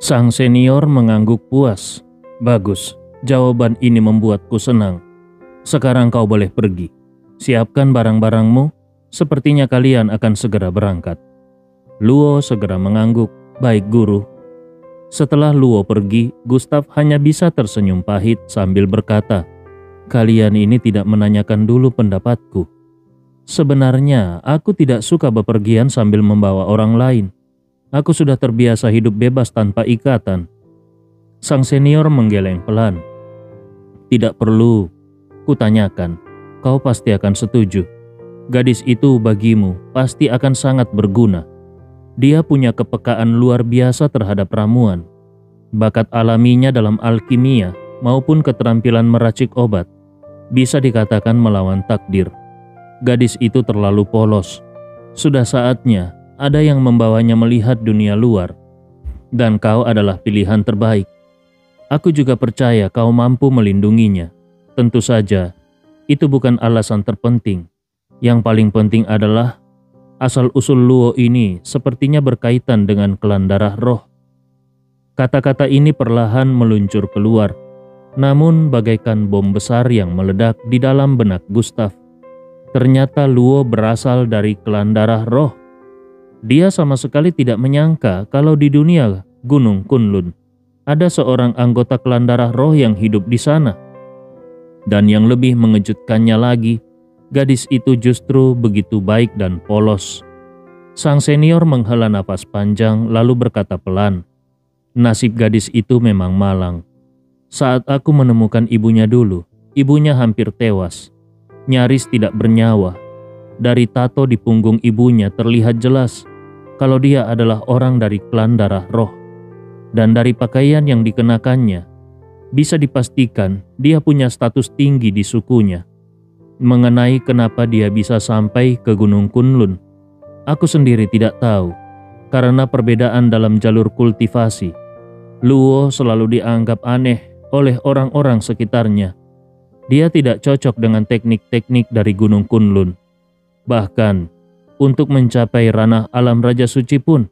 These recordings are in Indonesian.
Sang senior mengangguk puas. Bagus, jawaban ini membuatku senang. Sekarang kau boleh pergi. Siapkan barang-barangmu, sepertinya kalian akan segera berangkat. Luo segera mengangguk, baik guru. Setelah Luo pergi, Gustav hanya bisa tersenyum pahit sambil berkata, kalian ini tidak menanyakan dulu pendapatku. Sebenarnya aku tidak suka bepergian sambil membawa orang lain. Aku sudah terbiasa hidup bebas tanpa ikatan. Sang senior menggeleng pelan. Tidak perlu, kutanyakan. Kau pasti akan setuju. Gadis itu bagimu pasti akan sangat berguna. Dia punya kepekaan luar biasa terhadap ramuan. Bakat alaminya dalam alkimia maupun keterampilan meracik obat bisa dikatakan melawan takdir. Gadis itu terlalu polos. Sudah saatnya ada yang membawanya melihat dunia luar. Dan kau adalah pilihan terbaik. Aku juga percaya kau mampu melindunginya. Tentu saja, itu bukan alasan terpenting. Yang paling penting adalah asal-usul Luo ini sepertinya berkaitan dengan klan darah roh. Kata-kata ini perlahan meluncur keluar, namun bagaikan bom besar yang meledak di dalam benak Gustav. Ternyata Luo berasal dari klan darah roh. Dia sama sekali tidak menyangka kalau di dunia Gunung Kunlun ada seorang anggota klan darah roh yang hidup di sana. Dan yang lebih mengejutkannya lagi, gadis itu justru begitu baik dan polos. Sang senior menghela napas panjang lalu berkata pelan, nasib gadis itu memang malang. Saat aku menemukan ibunya dulu, ibunya hampir tewas, nyaris tidak bernyawa. Dari tato di punggung ibunya terlihat jelas kalau dia adalah orang dari klan darah roh. Dan dari pakaian yang dikenakannya, bisa dipastikan dia punya status tinggi di sukunya. Mengenai kenapa dia bisa sampai ke Gunung Kunlun, aku sendiri tidak tahu. Karena perbedaan dalam jalur kultivasi, Luo selalu dianggap aneh oleh orang-orang sekitarnya. Dia tidak cocok dengan teknik-teknik dari Gunung Kunlun. Bahkan, untuk mencapai ranah alam Raja Suci pun,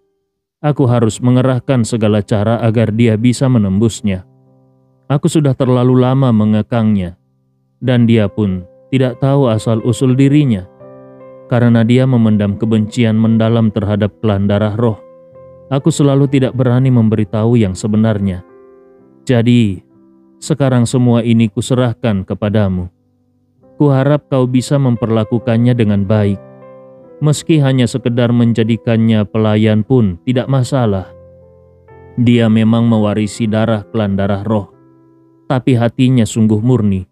aku harus mengerahkan segala cara agar dia bisa menembusnya. Aku sudah terlalu lama mengekangnya, dan dia pun tidak tahu asal-usul dirinya. Karena dia memendam kebencian mendalam terhadap klan darah roh, aku selalu tidak berani memberitahu yang sebenarnya. Jadi, sekarang semua ini kuserahkan kepadamu. Kuharap kau bisa memperlakukannya dengan baik. Meski hanya sekedar menjadikannya pelayan pun tidak masalah. Dia memang mewarisi darah klan darah roh, tapi hatinya sungguh murni.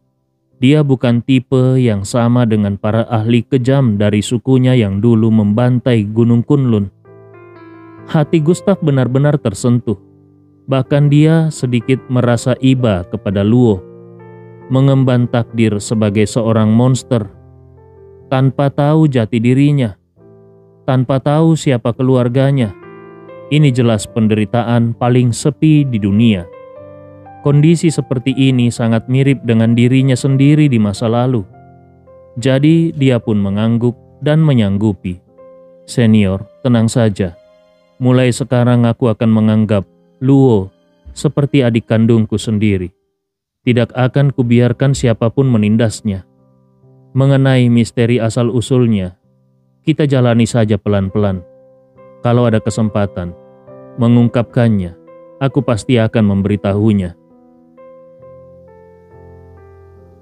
Dia bukan tipe yang sama dengan para ahli kejam dari sukunya yang dulu membantai Gunung Kunlun. Hati Gustav benar-benar tersentuh. Bahkan dia sedikit merasa iba kepada Luo. Mengemban takdir sebagai seorang monster tanpa tahu jati dirinya, tanpa tahu siapa keluarganya. Ini jelas penderitaan paling sepi di dunia. Kondisi seperti ini sangat mirip dengan dirinya sendiri di masa lalu. Jadi dia pun mengangguk dan menyanggupi. Senior, tenang saja. Mulai sekarang aku akan menganggap Luo seperti adik kandungku sendiri. Tidak akan kubiarkan siapapun menindasnya. Mengenai misteri asal-usulnya, kita jalani saja pelan-pelan. Kalau ada kesempatan mengungkapkannya, aku pasti akan memberitahunya.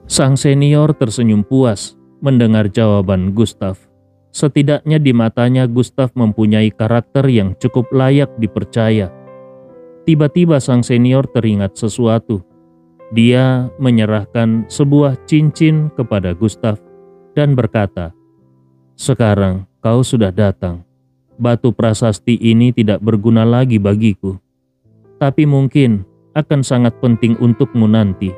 Sang senior tersenyum puas mendengar jawaban Gustav. Setidaknya di matanya Gustav mempunyai karakter yang cukup layak dipercaya. Tiba-tiba sang senior teringat sesuatu. Dia menyerahkan sebuah cincin kepada Gustav dan berkata, sekarang kau sudah datang. Batu prasasti ini tidak berguna lagi bagiku, tapi mungkin akan sangat penting untukmu nanti.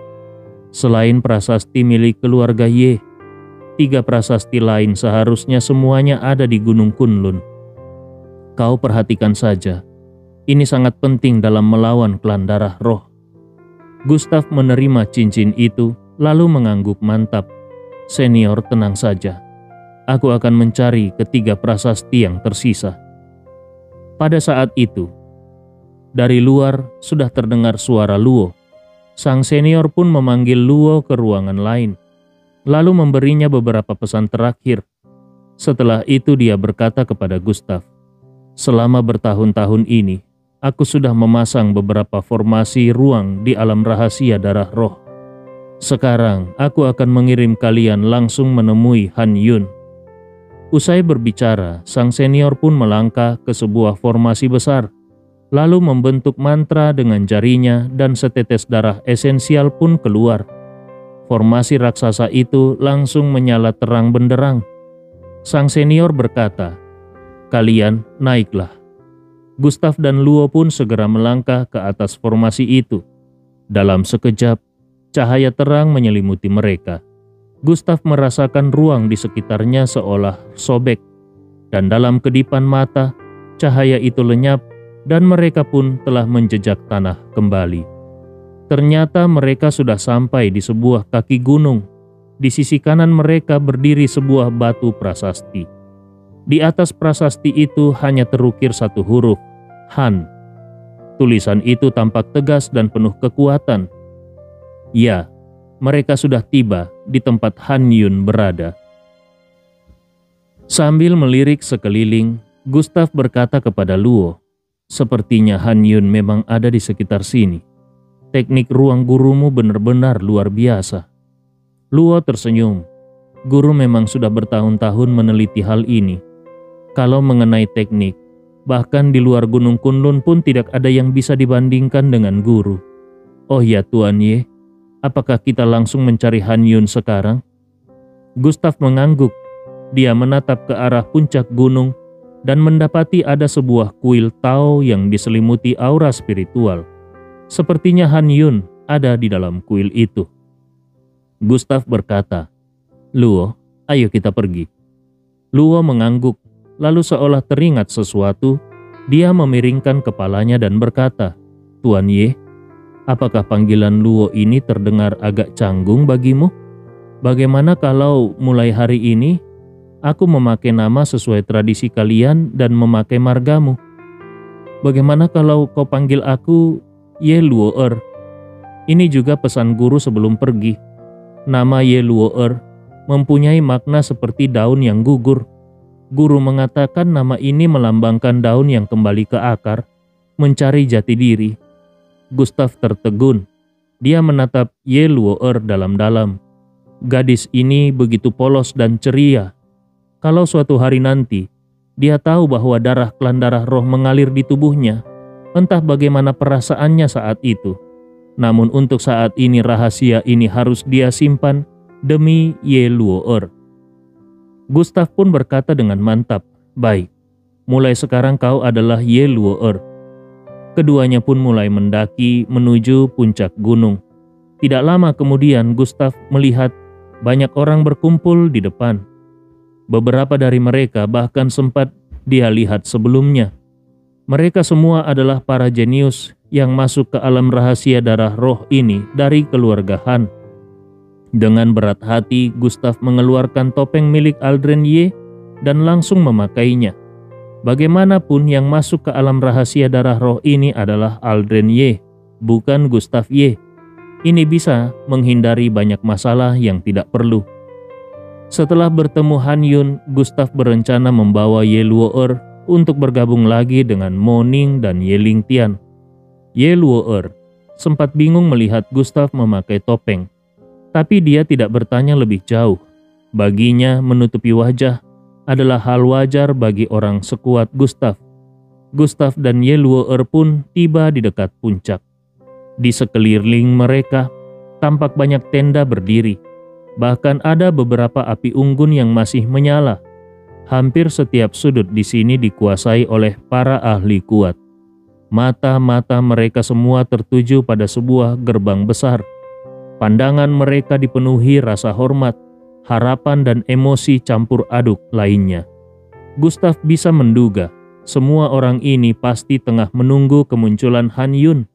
Selain prasasti milik keluarga Ye, 3 prasasti lain seharusnya semuanya ada di Gunung Kunlun. Kau perhatikan saja, ini sangat penting dalam melawan klan darah roh. Gustav menerima cincin itu lalu mengangguk mantap. Senior, tenang saja. Aku akan mencari ketiga prasasti yang tersisa. Pada saat itu, Dari luar sudah terdengar suara Luo. Sang senior pun memanggil Luo ke ruangan lain, lalu memberinya beberapa pesan terakhir. Setelah itu dia berkata kepada Gustav, "Selama bertahun-tahun ini, aku sudah memasang beberapa formasi ruang di alam rahasia darah roh. Sekarang aku akan mengirim kalian langsung menemui Han Yun." Usai berbicara, sang senior pun melangkah ke sebuah formasi besar, lalu membentuk mantra dengan jarinya dan setetes darah esensial pun keluar. Formasi raksasa itu langsung menyala terang benderang. Sang senior berkata, "Kalian naiklah." Gustav dan Luo pun segera melangkah ke atas formasi itu. Dalam sekejap, cahaya terang menyelimuti mereka. Gustav merasakan ruang di sekitarnya seolah sobek, dan dalam kedipan mata, cahaya itu lenyap dan mereka pun telah menjejak tanah kembali. Ternyata mereka sudah sampai di sebuah kaki gunung. Di sisi kanan mereka berdiri sebuah batu prasasti. Di atas prasasti itu hanya terukir satu huruf, Han. Tulisan itu tampak tegas dan penuh kekuatan. Ya, mereka sudah tiba di tempat Han Yun berada. Sambil melirik sekeliling, Gustav berkata kepada Luo, "Sepertinya Han Yun memang ada di sekitar sini. Teknik ruang gurumu benar-benar luar biasa." Luo tersenyum. Guru memang sudah bertahun-tahun meneliti hal ini. Kalau mengenai teknik, bahkan di luar Gunung Kunlun pun tidak ada yang bisa dibandingkan dengan guru. Oh ya Tuan Ye, apakah kita langsung mencari Han Yun sekarang? Gustav mengangguk. Dia menatap ke arah puncak gunung dan mendapati ada sebuah kuil Tao yang diselimuti aura spiritual. Sepertinya Han Yun ada di dalam kuil itu. Gustav berkata, "Luo, ayo kita pergi." Luo mengangguk, lalu seolah teringat sesuatu, dia memiringkan kepalanya dan berkata, "Tuan Ye, apakah panggilan Luo ini terdengar agak canggung bagimu? Bagaimana kalau mulai hari ini aku memakai nama sesuai tradisi kalian dan memakai margamu? Bagaimana kalau kau panggil aku Ye Luo-er? Ini juga pesan guru sebelum pergi. Nama Ye Luo-er mempunyai makna seperti daun yang gugur. Guru mengatakan nama ini melambangkan daun yang kembali ke akar, mencari jati diri." Gustav tertegun. Dia menatap Ye Luo-er dalam-dalam. Gadis ini begitu polos dan ceria. Kalau suatu hari nanti, dia tahu bahwa darah klan darah roh mengalir di tubuhnya, entah bagaimana perasaannya saat itu. Namun untuk saat ini rahasia ini harus dia simpan demi Ye Luo-er. Gustav pun berkata dengan mantap, "Baik, mulai sekarang kau adalah Ye Luo-er." Keduanya pun mulai mendaki menuju puncak gunung. Tidak lama kemudian Gustav melihat banyak orang berkumpul di depan. Beberapa dari mereka bahkan sempat dia lihat sebelumnya. Mereka semua adalah para jenius yang masuk ke alam rahasia darah roh ini dari keluarga Han. Dengan berat hati, Gustav mengeluarkan topeng milik Aldren Ye dan langsung memakainya. Bagaimanapun yang masuk ke alam rahasia darah roh ini adalah Aldren Ye, bukan Gustav Ye. Ini bisa menghindari banyak masalah yang tidak perlu. Setelah bertemu Han Yun, Gustav berencana membawa Ye Luo-er untuk bergabung lagi dengan Mo Ning dan Ye Lingtian. Ye Luo-er sempat bingung melihat Gustav memakai topeng, tapi dia tidak bertanya lebih jauh. Baginya menutupi wajah adalah hal wajar bagi orang sekuat Gustav. Gustav dan Ye Luo-er pun tiba di dekat puncak. Di sekeliling mereka tampak banyak tenda berdiri. Bahkan ada beberapa api unggun yang masih menyala. Hampir setiap sudut di sini dikuasai oleh para ahli kuat. Mata-mata mereka semua tertuju pada sebuah gerbang besar. Pandangan mereka dipenuhi rasa hormat, harapan dan emosi campur aduk lainnya. Gustav bisa menduga semua orang ini pasti tengah menunggu kemunculan Han Yun.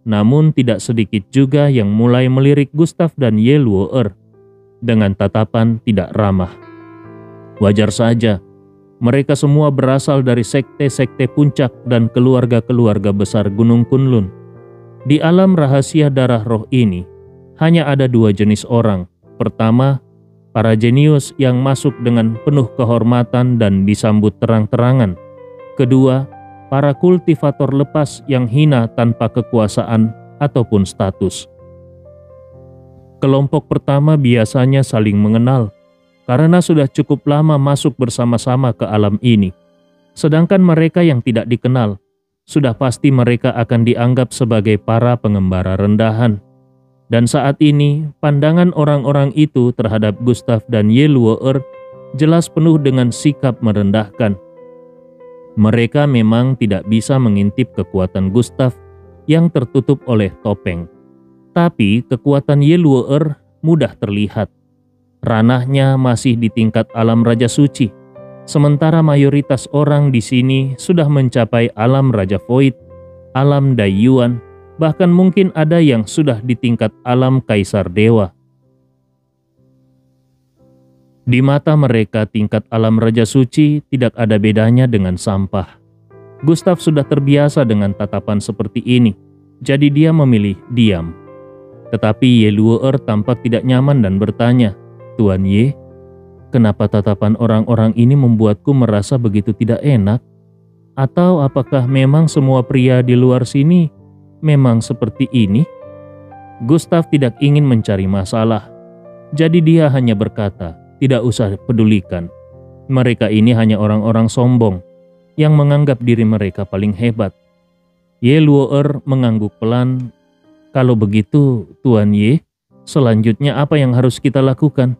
Namun tidak sedikit juga yang mulai melirik Gustav dan Ye Luo-er dengan tatapan tidak ramah. Wajar saja, Mereka semua berasal dari sekte-sekte puncak dan keluarga-keluarga besar Gunung Kunlun. Di alam rahasia darah roh ini, hanya ada dua jenis orang. Pertama, para jenius yang masuk dengan penuh kehormatan dan disambut terang-terangan. Kedua, para kultivator lepas yang hina tanpa kekuasaan ataupun status. Kelompok pertama biasanya saling mengenal karena sudah cukup lama masuk bersama-sama ke alam ini. Sedangkan mereka yang tidak dikenal, sudah pasti mereka akan dianggap sebagai para pengembara rendahan. Dan saat ini, pandangan orang-orang itu terhadap Gustav dan Ye Luo'er jelas penuh dengan sikap merendahkan. Mereka memang tidak bisa mengintip kekuatan Gustav yang tertutup oleh topeng. Tapi kekuatan Ye Luo'er mudah terlihat. Ranahnya masih di tingkat alam Raja Suci, sementara mayoritas orang di sini sudah mencapai alam Raja Void, alam Daiyuan, bahkan mungkin ada yang sudah di tingkat alam Kaisar Dewa. Di mata mereka tingkat alam Raja Suci tidak ada bedanya dengan sampah. Gustav sudah terbiasa dengan tatapan seperti ini, jadi dia memilih diam. Tetapi Ye Luo'er tampak tidak nyaman dan bertanya, "Tuan Ye, kenapa tatapan orang-orang ini membuatku merasa begitu tidak enak? Atau apakah memang semua pria di luar sini memang seperti ini?" Gustav tidak ingin mencari masalah, jadi dia hanya berkata, "Tidak usah pedulikan. Mereka ini hanya orang-orang sombong yang menganggap diri mereka paling hebat." Ye Luo'er mengangguk pelan. "Kalau begitu, Tuan Ye, selanjutnya apa yang harus kita lakukan?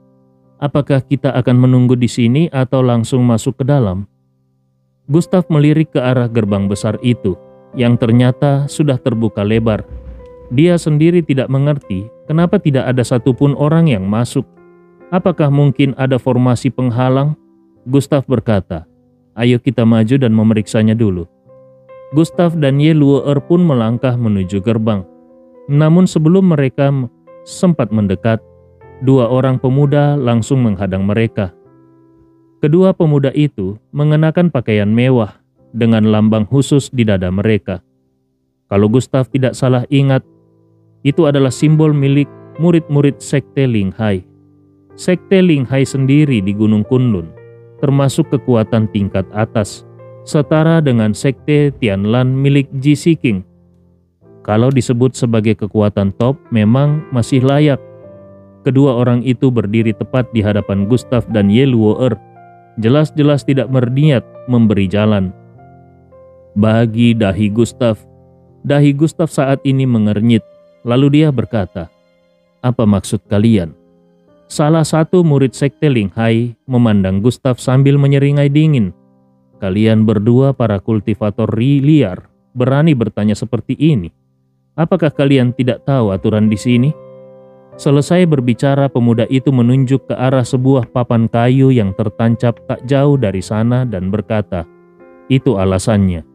Apakah kita akan menunggu di sini atau langsung masuk ke dalam?" Gustav melirik ke arah gerbang besar itu, yang ternyata sudah terbuka lebar. Dia sendiri tidak mengerti kenapa tidak ada satupun orang yang masuk. Apakah mungkin ada formasi penghalang? Gustav berkata, "Ayo kita maju dan memeriksanya dulu." Gustav dan Ye Luo'er pun melangkah menuju gerbang. Namun sebelum mereka sempat mendekat, dua orang pemuda langsung menghadang mereka. Kedua pemuda itu mengenakan pakaian mewah dengan lambang khusus di dada mereka. Kalau Gustav tidak salah ingat, itu adalah simbol milik murid-murid Sekte Linghai. Sekte Linghai sendiri di Gunung Kunlun, termasuk kekuatan tingkat atas, setara dengan Sekte Tianlan milik Ji Siqing. Kalau disebut sebagai kekuatan top, memang masih layak. Kedua orang itu berdiri tepat di hadapan Gustav dan Ye Luo'er, jelas-jelas tidak berniat memberi jalan. Bagi dahi Gustav saat ini mengernyit, lalu dia berkata, "Apa maksud kalian?" Salah satu murid Sekte Linghai memandang Gustav sambil menyeringai dingin. "Kalian berdua para kultivator liar berani bertanya seperti ini. Apakah kalian tidak tahu aturan di sini?" Selesai berbicara, pemuda itu menunjuk ke arah sebuah papan kayu yang tertancap tak jauh dari sana dan berkata, "Itu alasannya.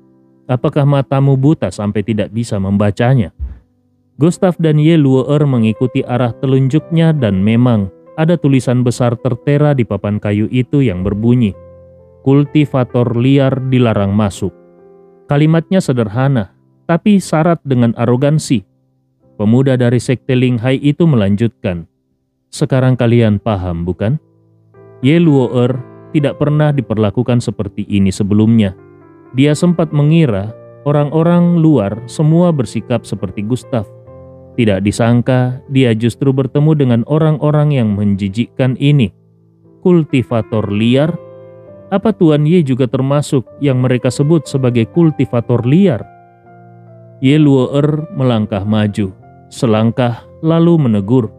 Apakah matamu buta sampai tidak bisa membacanya?" Gustav dan Ye Luo'er mengikuti arah telunjuknya dan memang ada tulisan besar tertera di papan kayu itu yang berbunyi, "Kultivator liar dilarang masuk." Kalimatnya sederhana, tapi syarat dengan arogansi. Pemuda dari Sekte Linghai itu melanjutkan, "Sekarang kalian paham, bukan? Ye Luo'er tidak pernah diperlakukan seperti ini sebelumnya. Dia sempat mengira orang-orang luar semua bersikap seperti Gustav. Tidak disangka dia justru bertemu dengan orang-orang yang menjijikkan ini. Kultivator liar? Apa Tuan Ye juga termasuk yang mereka sebut sebagai kultivator liar?" Ye Luo'er melangkah maju, selangkah lalu menegur,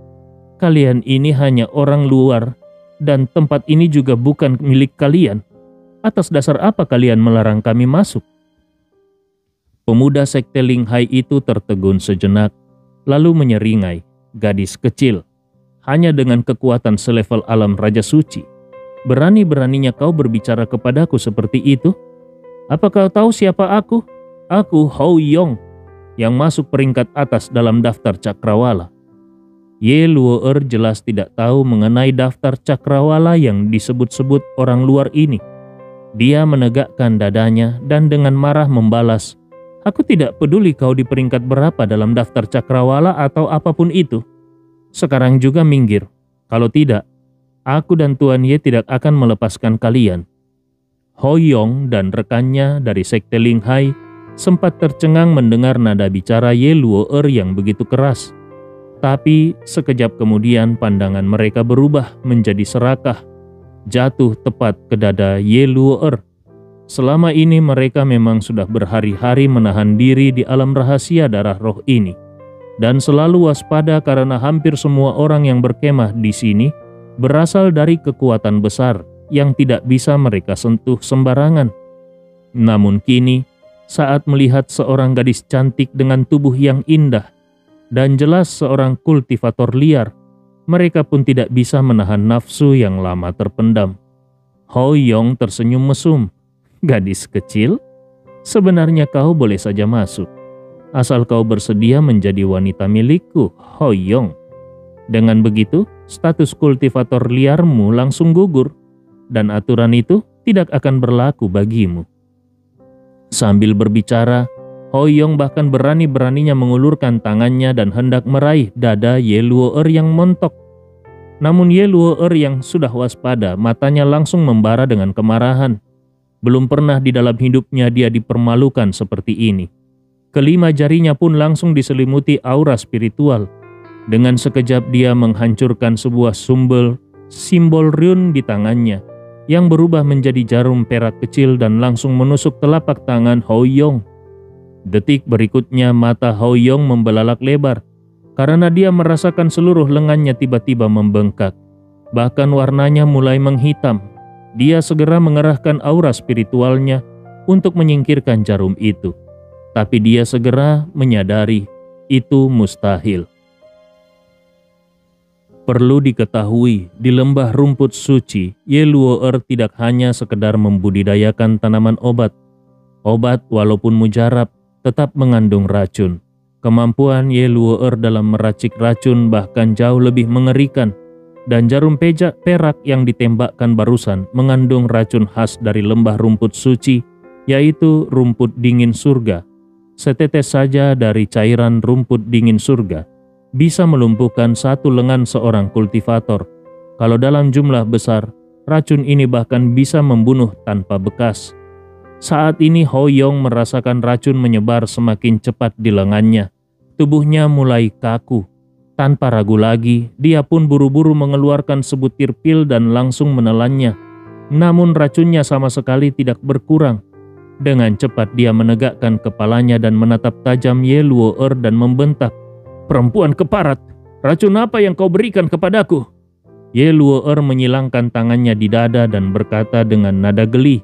"Kalian ini hanya orang luar dan tempat ini juga bukan milik kalian. Atas dasar apa kalian melarang kami masuk?" Pemuda Sekte Linghai itu tertegun sejenak, lalu menyeringai, "Gadis kecil, hanya dengan kekuatan selevel alam Raja Suci, berani-beraninya kau berbicara kepadaku seperti itu? Apa kau tahu siapa aku? Aku Hou Yong, yang masuk peringkat atas dalam daftar cakrawala." Ye Luo'er jelas tidak tahu mengenai daftar cakrawala yang disebut-sebut orang luar ini. Dia menegakkan dadanya dan dengan marah membalas, "Aku tidak peduli kau di peringkat berapa dalam daftar cakrawala atau apapun itu. Sekarang juga minggir. Kalau tidak, aku dan Tuan Ye tidak akan melepaskan kalian." Ho Yong dan rekannya dari Sekte Ling Hai sempat tercengang mendengar nada bicara Ye Luo yang begitu keras. Tapi sekejap kemudian pandangan mereka berubah menjadi serakah, jatuh tepat ke dada Ye Luo. Selama ini mereka memang sudah berhari-hari menahan diri di alam rahasia darah roh ini, dan selalu waspada karena hampir semua orang yang berkemah di sini berasal dari kekuatan besar yang tidak bisa mereka sentuh sembarangan. Namun kini, saat melihat seorang gadis cantik dengan tubuh yang indah, dan jelas seorang kultivator liar, mereka pun tidak bisa menahan nafsu yang lama terpendam. Ho Yong tersenyum mesum. "Gadis kecil, sebenarnya kau boleh saja masuk, asal kau bersedia menjadi wanita milikku, Ho Yong. Dengan begitu, status kultivator liarmu langsung gugur, dan aturan itu tidak akan berlaku bagimu." Sambil berbicara, Ho Yong bahkan berani-beraninya mengulurkan tangannya dan hendak meraih dada Ye Luo yang montok. Namun Ye Luo yang sudah waspada, matanya langsung membara dengan kemarahan. Belum pernah di dalam hidupnya dia dipermalukan seperti ini. Kelima jarinya pun langsung diselimuti aura spiritual. Dengan sekejap dia menghancurkan sebuah simbol rune di tangannya, yang berubah menjadi jarum perak kecil dan langsung menusuk telapak tangan Ho Yong. Detik berikutnya mata Ho Yong membelalak lebar, karena dia merasakan seluruh lengannya tiba-tiba membengkak. Bahkan warnanya mulai menghitam. Dia segera mengerahkan aura spiritualnya untuk menyingkirkan jarum itu. Tapi dia segera menyadari itu mustahil. Perlu diketahui, di lembah rumput suci, Ye Luo tidak hanya sekedar membudidayakan tanaman obat. Obat walaupun mujarab tetap mengandung racun. Kemampuan Ye Luo dalam meracik racun bahkan jauh lebih mengerikan, dan jarum perak yang ditembakkan barusan mengandung racun khas dari lembah rumput suci, yaitu rumput dingin surga. Setetes saja dari cairan rumput dingin surga bisa melumpuhkan satu lengan seorang kultivator. Kalau dalam jumlah besar, racun ini bahkan bisa membunuh tanpa bekas. Saat ini Ho Yong merasakan racun menyebar semakin cepat di lengannya. Tubuhnya mulai kaku. Tanpa ragu lagi, dia pun buru-buru mengeluarkan sebutir pil dan langsung menelannya. Namun racunnya sama sekali tidak berkurang. Dengan cepat dia menegakkan kepalanya dan menatap tajam Ye Luo dan membentak, "Perempuan keparat, racun apa yang kau berikan kepadaku?" Ye Luo menyilangkan tangannya di dada dan berkata dengan nada geli,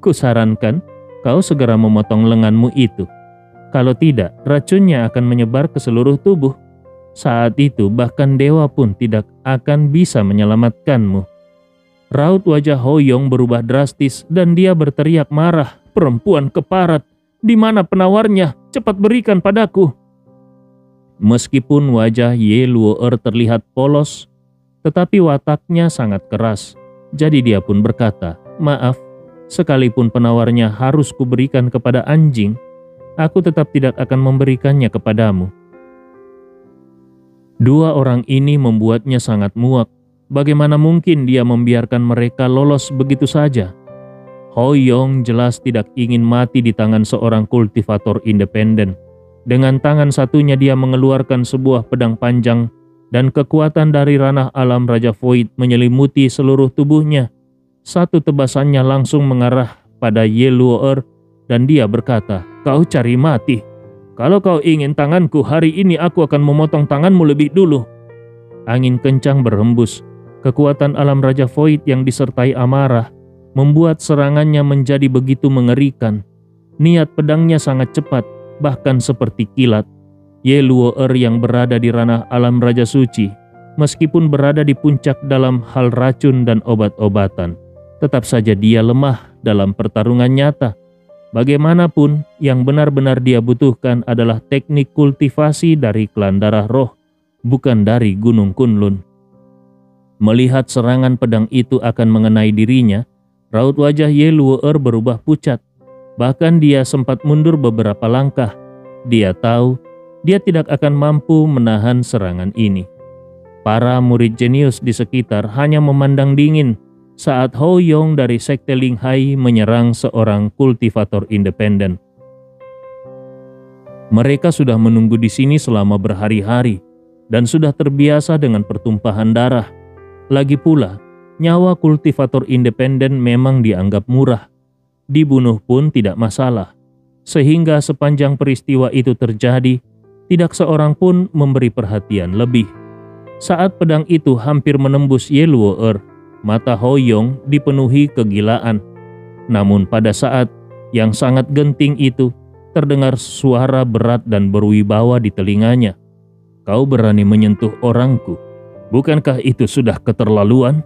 "Kusarankan kau segera memotong lenganmu itu. Kalau tidak, racunnya akan menyebar ke seluruh tubuh. Saat itu bahkan dewa pun tidak akan bisa menyelamatkanmu." Raut wajah Ho Yong berubah drastis dan dia berteriak marah, "Perempuan keparat, di mana penawarnya? Cepat berikan padaku." Meskipun wajah Ye Luo terlihat polos, tetapi wataknya sangat keras. Jadi dia pun berkata, "Maaf, sekalipun penawarnya harus kuberikan kepada anjing, aku tetap tidak akan memberikannya kepadamu." Dua orang ini membuatnya sangat muak. Bagaimana mungkin dia membiarkan mereka lolos begitu saja? Ho Yong jelas tidak ingin mati di tangan seorang kultivator independen. Dengan tangan satunya dia mengeluarkan sebuah pedang panjang dan kekuatan dari ranah alam Raja Void menyelimuti seluruh tubuhnya. Satu tebasannya langsung mengarah pada Ye Luo dan dia berkata, "Kau cari mati. Kalau kau ingin tanganku, hari ini aku akan memotong tanganmu lebih dulu." Angin kencang berhembus. Kekuatan alam Raja Void yang disertai amarah membuat serangannya menjadi begitu mengerikan. Niat pedangnya sangat cepat, bahkan seperti kilat. Ye Luo yang berada di ranah alam Raja Suci, meskipun berada di puncak dalam hal racun dan obat-obatan, tetap saja dia lemah dalam pertarungan nyata. Bagaimanapun, yang benar-benar dia butuhkan adalah teknik kultivasi dari klan darah roh, bukan dari Gunung Kunlun. Melihat serangan pedang itu akan mengenai dirinya, Raut wajah Ye Luo'er berubah pucat. Bahkan dia sempat mundur beberapa langkah. Dia tahu dia tidak akan mampu menahan serangan ini. Para murid jenius di sekitar hanya memandang dingin saat Hou Yong dari Sekte Ling Hai menyerang seorang kultivator independen. Mereka sudah menunggu di sini selama berhari-hari dan sudah terbiasa dengan pertumpahan darah. Lagi pula, nyawa kultivator independen memang dianggap murah. Dibunuh pun tidak masalah. Sehingga sepanjang peristiwa itu terjadi, tidak seorang pun memberi perhatian lebih. Saat pedang itu hampir menembus Ye Luo'er, mata Hou Yong dipenuhi kegilaan. Namun pada saat yang sangat genting itu, terdengar suara berat dan berwibawa di telinganya. "Kau berani menyentuh orangku? Bukankah itu sudah keterlaluan?"